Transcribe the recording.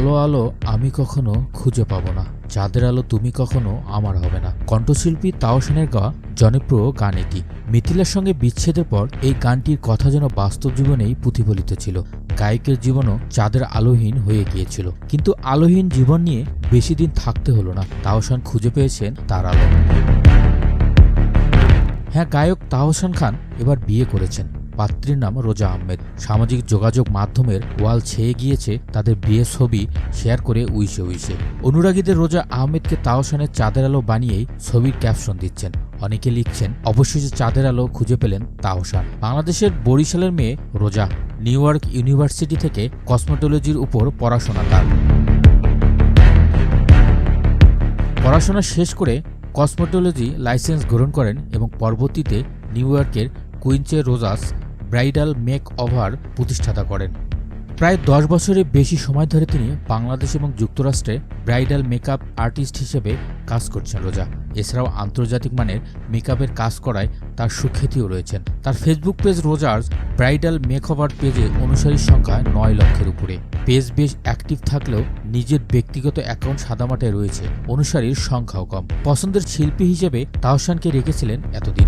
আলো আলো আমি কখনো খুঁজে পাবো না, চাঁদের আলো তুমি কখনো আমার হবে না। কণ্ঠশিল্পী তাওশানের গাওয়া জনপ্রিয় গান এটি। মিথিলার সঙ্গে বিচ্ছেদের পর এই গানটির কথা যেন বাস্তব জীবনেই প্রতিফলিত ছিল। গায়কের জীবনও চাঁদের আলোহীন হয়ে গিয়েছিল, কিন্তু আলোহীন জীবন নিয়ে বেশি দিন থাকতে হলো না। তাওশান খুঁজে পেয়েছেন তার আলো। হ্যাঁ, গায়ক তাহসান খান এবার বিয়ে করেছেন। পাত্রীর নাম রোজা আহমেদ। সামাজিক যোগাযোগ মাধ্যমের ওয়াল ছেয়ে গিয়েছে তাদের বিয়ের ছবি শেয়ার করে উইশে। অনুরাগীদের রোজা আহমেদকে তাহসানের চাঁদের আলো বানিয়েই ছবির ক্যাপশন দিচ্ছেন। অনেকে লিখছেন, অবশেষে চাঁদের আলো খুঁজে পেলেন তাহসান। বাংলাদেশের বরিশালের মেয়ে রোজা নিউ ইয়র্ক ইউনিভার্সিটি থেকে কসমোটোলজির উপর পড়াশোনা। তার পড়াশোনা শেষ করে কসমোটোলজি লাইসেন্স গ্রহণ করেন এবং পরবর্তীতে নিউ ইয়র্কের কুইন্সে রোজাস ব্রাইডাল মেক ওভার প্রতিষ্ঠাতা করেন। প্রায় 10 বছরের বেশি সময় ধরে তিনি বাংলাদেশ এবং যুক্তরাষ্ট্রে ব্রাইডাল মেকআপ আর্টিস্ট হিসেবে কাজ করছেন রোজা। এছাড়াও আন্তর্জাতিক মানের মেকআপের কাজ করায় তার সুখ্যাতিও রয়েছেন। তার Facebook page Rogers bridal makeover পেজে অনুসারীর সংখ্যা 9 লক্ষের উপরে। পেজ বেশ অ্যাক্টিভ থাকলেও নিজের ব্যক্তিগত অ্যাকাউন্ট সাদামাটায় রয়েছে, অনুসারীর সংখ্যাও কম। পছন্দের শিল্পী হিসেবে তাহসানকে রেখেছিলেন এতদিন।